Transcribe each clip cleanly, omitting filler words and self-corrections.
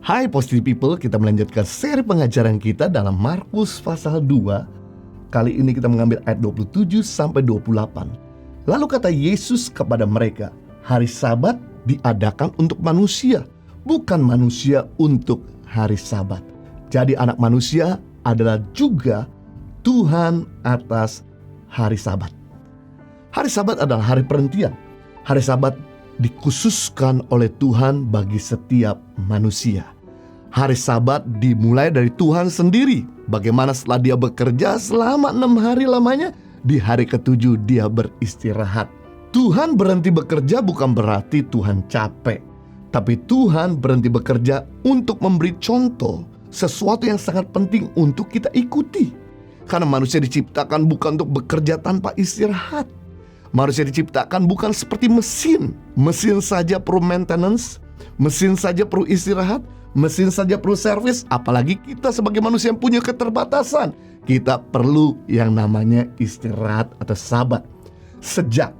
Hai Positive People, kita melanjutkan seri pengajaran kita dalam Markus pasal 2. Kali ini kita mengambil ayat 27 sampai 28. Lalu kata Yesus kepada mereka, hari Sabat diadakan untuk manusia, bukan manusia untuk hari Sabat. Jadi anak manusia adalah juga Tuhan atas hari Sabat. Hari Sabat adalah hari perhentian. Hari Sabat dikhususkan oleh Tuhan bagi setiap manusia. Hari Sabat dimulai dari Tuhan sendiri. Bagaimana setelah dia bekerja selama 6 hari lamanya, di hari ke-7 dia beristirahat. Tuhan berhenti bekerja bukan berarti Tuhan capek, tapi Tuhan berhenti bekerja untuk memberi contoh sesuatu yang sangat penting untuk kita ikuti. Karena manusia diciptakan bukan untuk bekerja tanpa istirahat. Manusia diciptakan bukan seperti mesin. Mesin saja perlu maintenance, mesin saja perlu istirahat, mesin saja perlu servis. Apalagi kita sebagai manusia yang punya keterbatasan, kita perlu yang namanya istirahat atau sabat. Sejak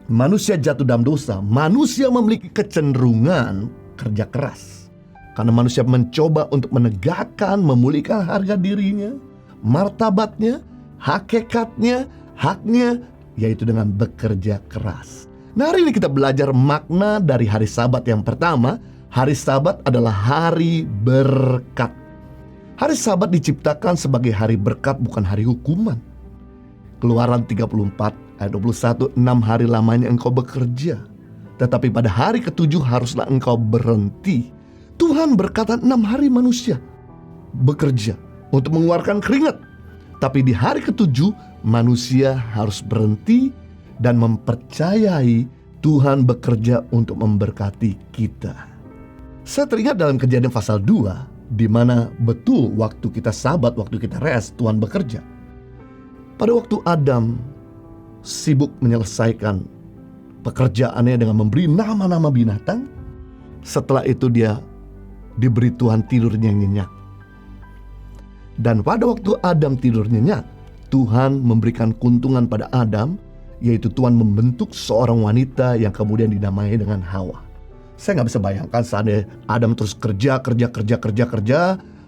manusia jatuh dalam dosa, manusia memiliki kecenderungan kerja keras. Karena manusia mencoba untuk menegakkan, memulihkan harga dirinya, martabatnya, hakikatnya, haknya, yaitu dengan bekerja keras. Nah, hari ini kita belajar makna dari hari Sabat. Yang pertama, hari Sabat adalah hari berkat. Hari Sabat diciptakan sebagai hari berkat, bukan hari hukuman. Keluaran 34 ayat 21, 6 hari lamanya engkau bekerja, tetapi pada hari ke-7 haruslah engkau berhenti. Tuhan berkata 6 hari manusia bekerja untuk mengeluarkan keringat, tapi di hari ke-7 manusia harus berhenti dan mempercayai Tuhan bekerja untuk memberkati kita. Saya teringat dalam Kejadian pasal 2, di mana betul waktu kita sabat, waktu kita rest, Tuhan bekerja. Pada waktu Adam sibuk menyelesaikan pekerjaannya dengan memberi nama-nama binatang, setelah itu dia diberi Tuhan tidurnya yang nyenyak. Dan pada waktu Adam tidur nyenyak, Tuhan memberikan keuntungan pada Adam, yaitu Tuhan membentuk seorang wanita yang kemudian dinamai dengan Hawa. Saya nggak bisa bayangkan saatnya Adam terus kerja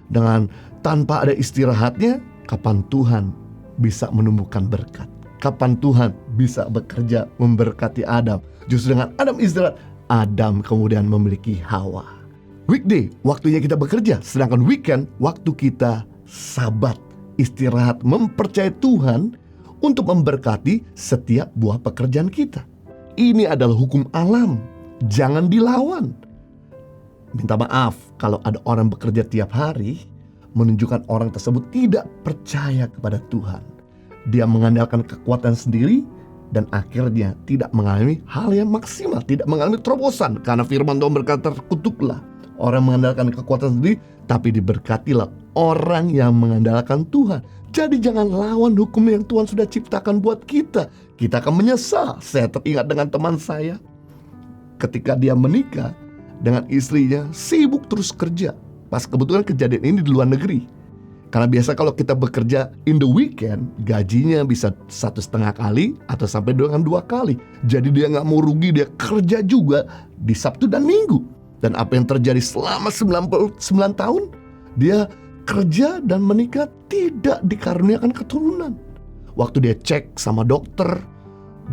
dengan tanpa ada istirahatnya. Kapan Tuhan bisa menumbuhkan berkat? Kapan Tuhan bisa bekerja memberkati Adam? Justru dengan Adam istirahat, Adam kemudian memiliki Hawa. Weekday, waktunya kita bekerja, sedangkan weekend, waktu kita sabat, istirahat, mempercayai Tuhan untuk memberkati setiap buah pekerjaan kita. Ini adalah hukum alam, jangan dilawan. Minta maaf kalau ada orang bekerja tiap hari, menunjukkan orang tersebut tidak percaya kepada Tuhan. Dia mengandalkan kekuatan sendiri dan akhirnya tidak mengalami hal yang maksimal, tidak mengalami terobosan. Karena firman Tuhan berkata, terkutuklah orang mengandalkan kekuatan sendiri, tapi diberkatilah orang yang mengandalkan Tuhan. Jadi jangan lawan hukum yang Tuhan sudah ciptakan buat kita. Kita akan menyesal. Saya teringat dengan teman saya, ketika dia menikah dengan istrinya, sibuk terus kerja. Pas kebetulan kejadian ini di luar negeri. Karena biasa kalau kita bekerja in the weekend, gajinya bisa 1,5 kali atau sampai dengan 2 kali. Jadi dia gak mau rugi, dia kerja juga di Sabtu dan Minggu. Dan apa yang terjadi selama 99 tahun, dia kerja dan menikah tidak dikaruniakan keturunan. Waktu dia cek sama dokter,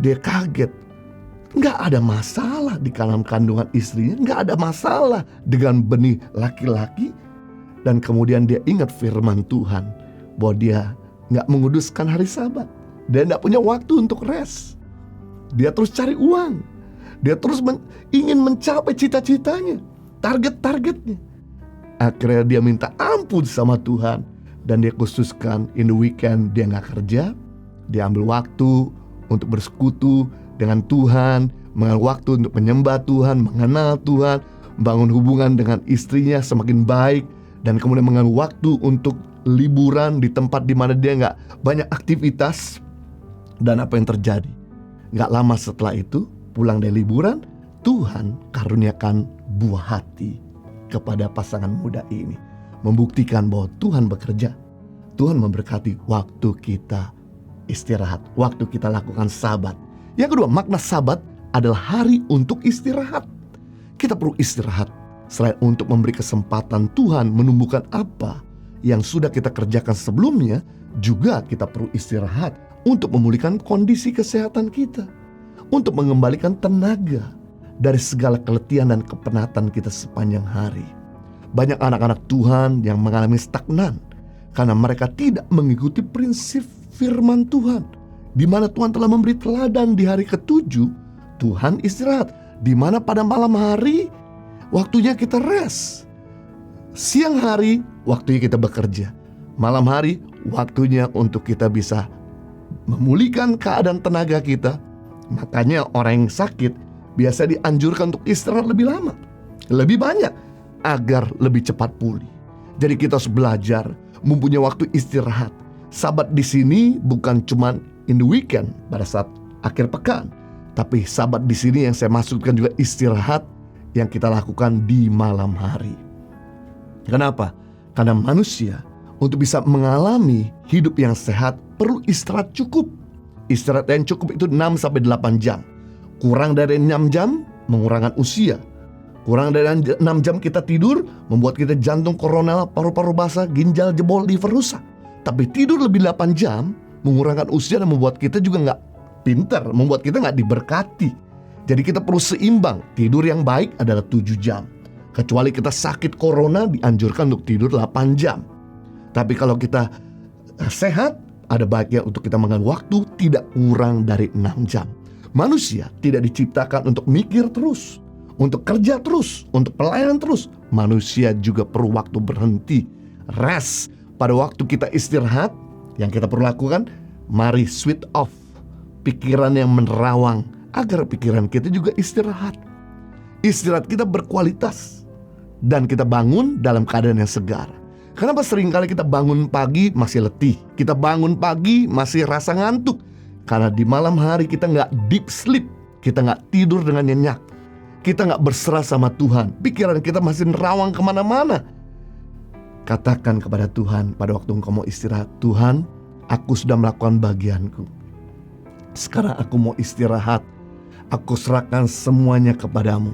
dia kaget. Nggak ada masalah di dalam kandungan istrinya, nggak ada masalah dengan benih laki-laki. Dan kemudian dia ingat firman Tuhan bahwa dia nggak menguduskan hari Sabat. Dia nggak punya waktu untuk rest. Dia terus cari uang. Dia terus ingin mencapai cita-citanya, target-targetnya. Akhirnya dia minta ampun sama Tuhan. Dan dia khususkan in the weekend dia gak kerja. Dia ambil waktu untuk bersekutu dengan Tuhan, mengambil waktu untuk menyembah Tuhan, mengenal Tuhan, membangun hubungan dengan istrinya semakin baik. Dan kemudian mengambil waktu untuk liburan di tempat di mana dia gak banyak aktivitas. Dan apa yang terjadi? Gak lama setelah itu, pulang dari liburan, Tuhan karuniakan buah hati kepada pasangan muda ini. Membuktikan bahwa Tuhan bekerja. Tuhan memberkati waktu kita istirahat, waktu kita lakukan sabat. Yang kedua, makna sabat adalah hari untuk istirahat. Kita perlu istirahat. Selain untuk memberi kesempatan Tuhan menumbuhkan apa yang sudah kita kerjakan sebelumnya, juga kita perlu istirahat untuk memulihkan kondisi kesehatan kita, untuk mengembalikan tenaga dari segala keletihan dan kepenatan kita sepanjang hari. Banyak anak-anak Tuhan yang mengalami stagnan karena mereka tidak mengikuti prinsip firman Tuhan, di mana Tuhan telah memberi teladan di hari ke-7 Tuhan istirahat, di mana pada malam hari waktunya kita rest. Siang hari waktunya kita bekerja. Malam hari waktunya untuk kita bisa memulihkan keadaan tenaga kita. Makanya orang yang sakit biasa dianjurkan untuk istirahat lebih lama, lebih banyak, agar lebih cepat pulih. Jadi kita harus belajar mempunyai waktu istirahat. Sabat di sini bukan cuma in the weekend pada saat akhir pekan, tapi sabat di sini yang saya maksudkan juga istirahat yang kita lakukan di malam hari. Kenapa? Karena manusia untuk bisa mengalami hidup yang sehat perlu istirahat cukup. Istirahat yang cukup itu 6-8 jam. Kurang dari 6 jam mengurangkan usia. Kurang dari 6 jam kita tidur membuat kita jantung, koronel, paru-paru basah, ginjal jebol, liver rusak. Tapi tidur lebih 8 jam mengurangkan usia dan membuat kita juga gak pintar, membuat kita gak diberkati. Jadi kita perlu seimbang. Tidur yang baik adalah 7 jam. Kecuali kita sakit corona, dianjurkan untuk tidur 8 jam. Tapi kalau kita sehat, ada baiknya untuk kita mengambil waktu tidak kurang dari 6 jam. Manusia tidak diciptakan untuk mikir terus, untuk kerja terus, untuk pelayanan terus. Manusia juga perlu waktu berhenti, rest. Pada waktu kita istirahat, yang kita perlu lakukan, mari switch off pikiran yang menerawang, agar pikiran kita juga istirahat. Istirahat kita berkualitas dan kita bangun dalam keadaan yang segar. Kenapa seringkali kita bangun pagi masih letih, kita bangun pagi masih rasa ngantuk? Karena di malam hari kita gak deep sleep, kita gak tidur dengan nyenyak, kita gak berserah sama Tuhan, pikiran kita masih nerawang kemana-mana. Katakan kepada Tuhan pada waktu engkau mau istirahat, Tuhan, aku sudah melakukan bagianku. Sekarang aku mau istirahat. Aku serahkan semuanya kepadamu.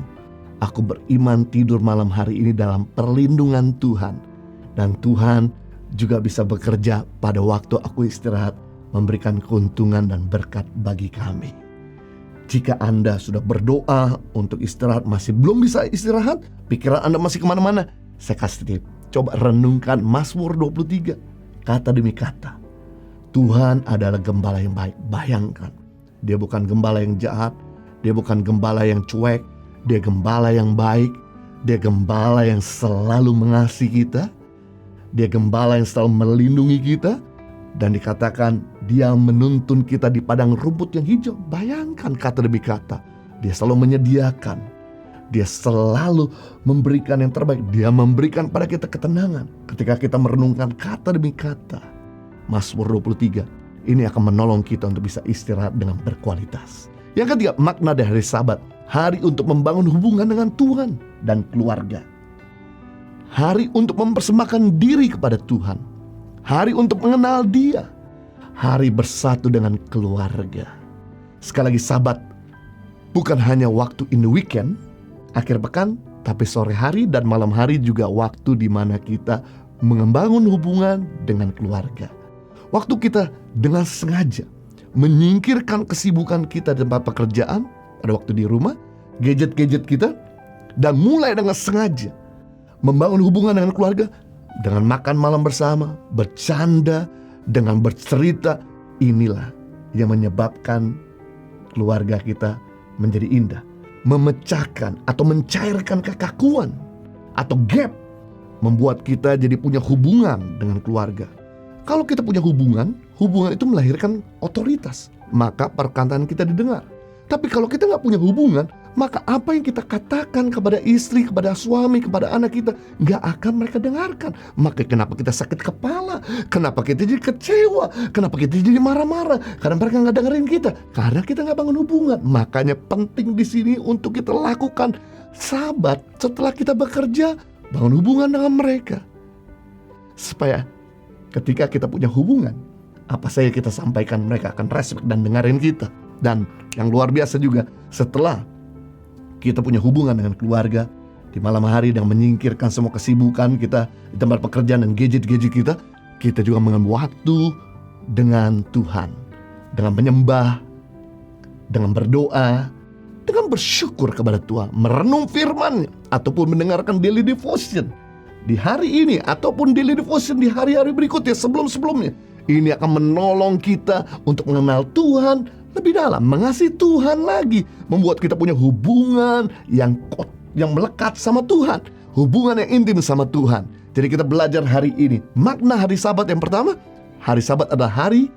Aku beriman tidur malam hari ini dalam perlindungan Tuhan. Dan Tuhan juga bisa bekerja pada waktu aku istirahat, memberikan keuntungan dan berkat bagi kami. Jika Anda sudah berdoa untuk istirahat, masih belum bisa istirahat, pikiran Anda masih kemana-mana, saya kasih tip. Coba renungkan Mazmur 23. Kata demi kata, Tuhan adalah gembala yang baik. Bayangkan, Dia bukan gembala yang jahat, Dia bukan gembala yang cuek, Dia gembala yang baik, Dia gembala yang selalu mengasihi kita, Dia gembala yang selalu melindungi kita. Dan dikatakan Dia menuntun kita di padang rumput yang hijau. Bayangkan kata demi kata, Dia selalu menyediakan, Dia selalu memberikan yang terbaik. Dia memberikan pada kita ketenangan ketika kita merenungkan kata demi kata Mazmur 23. Ini akan menolong kita untuk bisa istirahat dengan berkualitas. Yang ketiga, makna dari hari Sabat. Hari untuk membangun hubungan dengan Tuhan dan keluarga. Hari untuk mempersembahkan diri kepada Tuhan. Hari untuk mengenal Dia. Hari bersatu dengan keluarga. Sekali lagi, Sabat bukan hanya waktu in the weekend, akhir pekan, tapi sore hari dan malam hari juga waktu di mana kita membangun hubungan dengan keluarga. Waktu kita dengan sengaja menyingkirkan kesibukan kita di tempat pekerjaan, pada waktu di rumah, gadget-gadget kita, dan mulai dengan sengaja membangun hubungan dengan keluarga, dengan makan malam bersama, bercanda, dengan bercerita. Inilah yang menyebabkan keluarga kita menjadi indah, memecahkan atau mencairkan kekakuan atau gap, membuat kita jadi punya hubungan dengan keluarga. Kalau kita punya hubungan itu melahirkan otoritas, maka perkataan kita didengar. Tapi kalau kita gak punya hubungan, maka apa yang kita katakan kepada istri, kepada suami, kepada anak kita, gak akan mereka dengarkan. Maka kenapa kita sakit kepala? Kenapa kita jadi kecewa? Kenapa kita jadi marah-marah? Karena mereka gak dengerin kita. Karena kita gak bangun hubungan. Makanya penting di sini untuk kita lakukan Sabat setelah kita bekerja, bangun hubungan dengan mereka. Supaya ketika kita punya hubungan, apa saja kita sampaikan, mereka akan respect dan dengerin kita. Dan yang luar biasa juga, setelah kita punya hubungan dengan keluarga, Di malam hari dengan menyingkirkan semua kesibukan kita di tempat pekerjaan dan gadget-gadget kita, kita juga mengambil waktu dengan Tuhan, dengan menyembah, dengan berdoa, dengan bersyukur kepada Tuhan, merenung firman ataupun mendengarkan daily devotion di hari ini ataupun daily devotion di hari-hari berikutnya sebelum-sebelumnya. Ini akan menolong kita untuk mengenal Tuhan lebih dalam, mengasihi Tuhan lagi, membuat kita punya hubungan yang melekat sama Tuhan, hubungan yang intim sama Tuhan. Jadi kita belajar hari ini makna hari Sabat. Yang pertama, hari Sabat adalah hari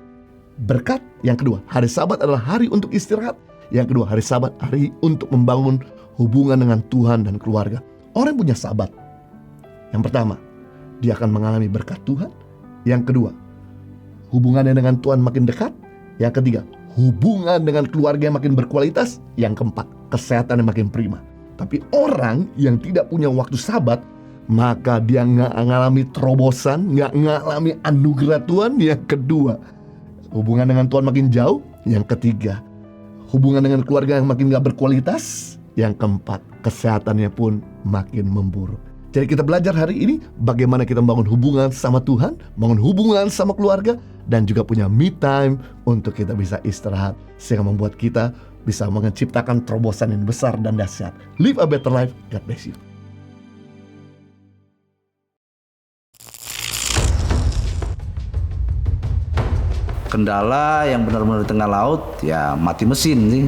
berkat. Yang kedua, hari Sabat adalah hari untuk istirahat. Yang kedua, hari Sabat hari untuk membangun hubungan dengan Tuhan dan keluarga. Orang yang punya Sabat, yang pertama, dia akan mengalami berkat Tuhan. Yang kedua, hubungannya dengan Tuhan makin dekat. Yang ketiga, hubungan dengan keluarga yang makin berkualitas. Yang keempat, kesehatan yang makin prima. Tapi orang yang tidak punya waktu Sabat, maka dia nggak mengalami terobosan, nggak mengalami anugerah Tuhan. Yang kedua, hubungan dengan Tuhan makin jauh. Yang ketiga, hubungan dengan keluarga yang makin gak berkualitas. Yang keempat, kesehatannya pun makin memburuk. Jadi kita belajar hari ini bagaimana kita membangun hubungan sama Tuhan, membangun hubungan sama keluarga, dan juga punya me time untuk kita bisa istirahat, sehingga membuat kita bisa menciptakan terobosan yang besar dan dahsyat. Live a better life. God bless you. Kendala yang benar-benar di tengah laut, ya mati mesin sih.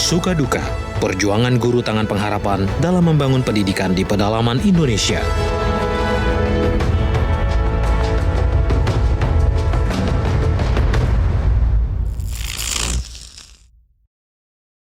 Suka duka, perjuangan guru tangan pengharapan dalam membangun pendidikan di pedalaman Indonesia.